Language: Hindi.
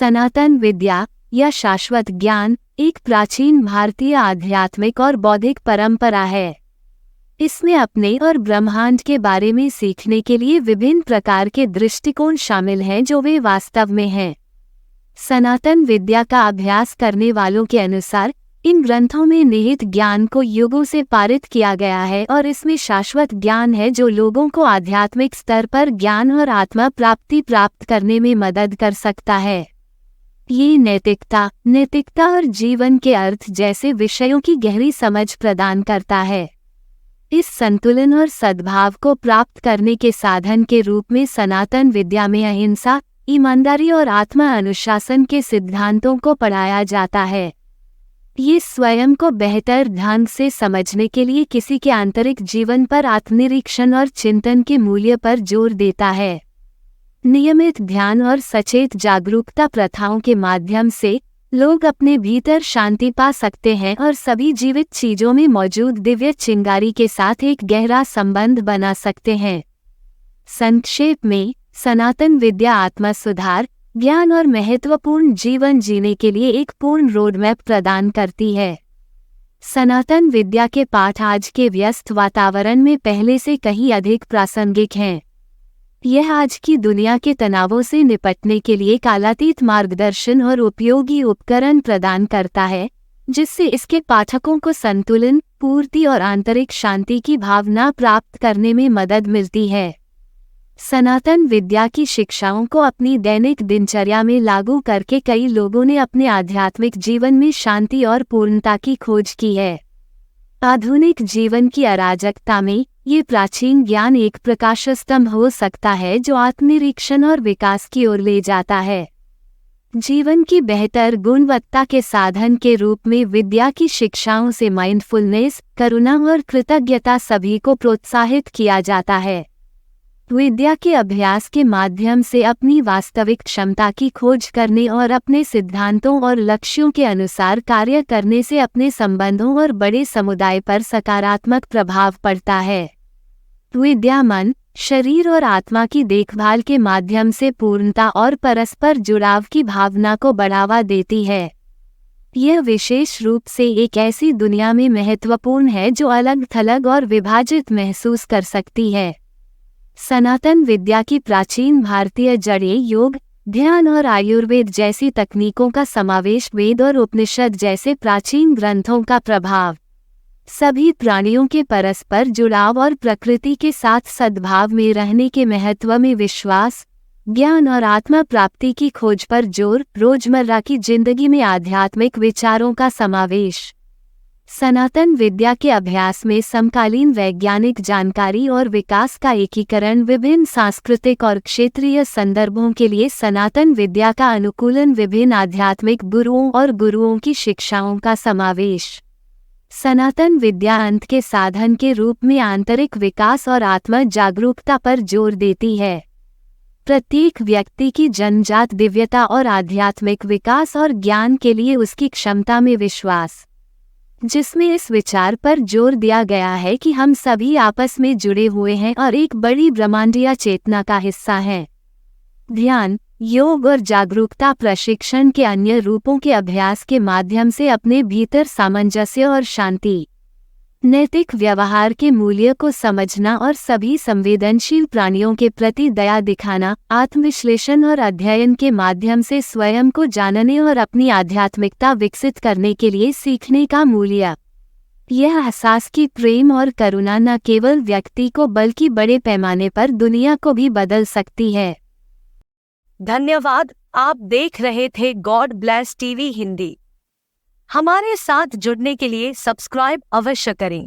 सनातन विद्या या शाश्वत ज्ञान एक प्राचीन भारतीय आध्यात्मिक और बौद्धिक परंपरा है। इसमें अपने और ब्रह्मांड के बारे में सीखने के लिए विभिन्न प्रकार के दृष्टिकोण शामिल हैं जो वे वास्तव में हैं। सनातन विद्या का अभ्यास करने वालों के अनुसार इन ग्रंथों में निहित ज्ञान को युगों से पारित किया गया है और इसमें शाश्वत ज्ञान है जो लोगों को आध्यात्मिक स्तर पर ज्ञान और आत्मा प्राप्ति प्राप्त करने में मदद कर सकता है। ये नैतिकता और जीवन के अर्थ जैसे विषयों की गहरी समझ प्रदान करता है। इस संतुलन और सद्भाव को प्राप्त करने के साधन के रूप में सनातन विद्या में अहिंसा, ईमानदारी और आत्मा अनुशासन के सिद्धांतों को पढ़ाया जाता है। ये स्वयं को बेहतर ढंग से समझने के लिए किसी के आंतरिक जीवन पर आत्मनिरीक्षण और चिंतन के मूल्य पर जोर देता है। नियमित ध्यान और सचेत जागरूकता प्रथाओं के माध्यम से लोग अपने भीतर शांति पा सकते हैं और सभी जीवित चीजों में मौजूद दिव्य चिंगारी के साथ एक गहरा संबंध बना सकते हैं। संक्षेप में, सनातन विद्या आत्मा सुधार, ज्ञान और महत्वपूर्ण जीवन जीने के लिए एक पूर्ण रोडमैप प्रदान करती है। सनातन विद्या के पाठ आज के व्यस्त वातावरण में पहले से कहीं अधिक प्रासंगिक हैं। यह आज की दुनिया के तनावों से निपटने के लिए कालातीत मार्गदर्शन और उपयोगी उपकरण प्रदान करता है, जिससे इसके पाठकों को संतुलन, पूर्ति और आंतरिक शांति की भावना प्राप्त करने में मदद मिलती है। सनातन विद्या की शिक्षाओं को अपनी दैनिक दिनचर्या में लागू करके कई लोगों ने अपने आध्यात्मिक जीवन में शांति और पूर्णता की खोज की है। आधुनिक जीवन की अराजकता में ये प्राचीन ज्ञान एक प्रकाश स्तंभ हो सकता है जो आत्मनिरीक्षण और विकास की ओर ले जाता है। जीवन की बेहतर गुणवत्ता के साधन के रूप में विद्या की शिक्षाओं से माइंडफुलनेस, करुणा और कृतज्ञता सभी को प्रोत्साहित किया जाता है। विद्या के अभ्यास के माध्यम से अपनी वास्तविक क्षमता की खोज करने और अपने सिद्धांतों और लक्ष्यों के अनुसार कार्य करने से अपने संबंधों और बड़े समुदाय पर सकारात्मक प्रभाव पड़ता है। विद्या मन, शरीर और आत्मा की देखभाल के माध्यम से पूर्णता और परस्पर जुड़ाव की भावना को बढ़ावा देती है। यह विशेष रूप से एक ऐसी दुनिया में महत्वपूर्ण है जो अलग-थलग और विभाजित महसूस कर सकती है। सनातन विद्या की प्राचीन भारतीय जड़ें योग, ध्यान और आयुर्वेद जैसी तकनीकों का समावेश, वेद और उपनिषद जैसे प्राचीन ग्रंथों का प्रभाव, सभी प्राणियों के परस्पर जुड़ाव और प्रकृति के साथ सद्भाव में रहने के महत्व में विश्वास, ज्ञान और आत्मा प्राप्ति की खोज पर जोर, रोजमर्रा की जिंदगी में आध्यात्मिक विचारों का समावेश। सनातन विद्या के अभ्यास में समकालीन वैज्ञानिक जानकारी और विकास का एकीकरण, विभिन्न सांस्कृतिक और क्षेत्रीय संदर्भों के लिए सनातन विद्या का अनुकूलन, विभिन्न आध्यात्मिक गुरुओं और गुरुओं की शिक्षाओं का समावेश। सनातन विद्या अंत के साधन के रूप में आंतरिक विकास और आत्म जागरूकता पर जोर देती है। प्रत्येक व्यक्ति की जन्मजात दिव्यता और आध्यात्मिक विकास और ज्ञान के लिए उसकी क्षमता में विश्वास, जिसमें इस विचार पर जोर दिया गया है कि हम सभी आपस में जुड़े हुए हैं और एक बड़ी ब्रह्मांडीय चेतना का हिस्सा हैं। ध्यान, योग और जागरूकता प्रशिक्षण के अन्य रूपों के अभ्यास के माध्यम से अपने भीतर सामंजस्य और शांति, नैतिक व्यवहार के मूल्य को समझना और सभी संवेदनशील प्राणियों के प्रति दया दिखाना, आत्मविश्लेषण और अध्ययन के माध्यम से स्वयं को जानने और अपनी आध्यात्मिकता विकसित करने के लिए सीखने का मूल्य। यह एहसास कि प्रेम और करुणा न केवल व्यक्ति को बल्कि बड़े पैमाने पर दुनिया को भी बदल सकती है। धन्यवाद। आप देख रहे थे गॉड ब्लेस टीवी हिंदी। हमारे साथ जुड़ने के लिए सब्सक्राइब अवश्य करें।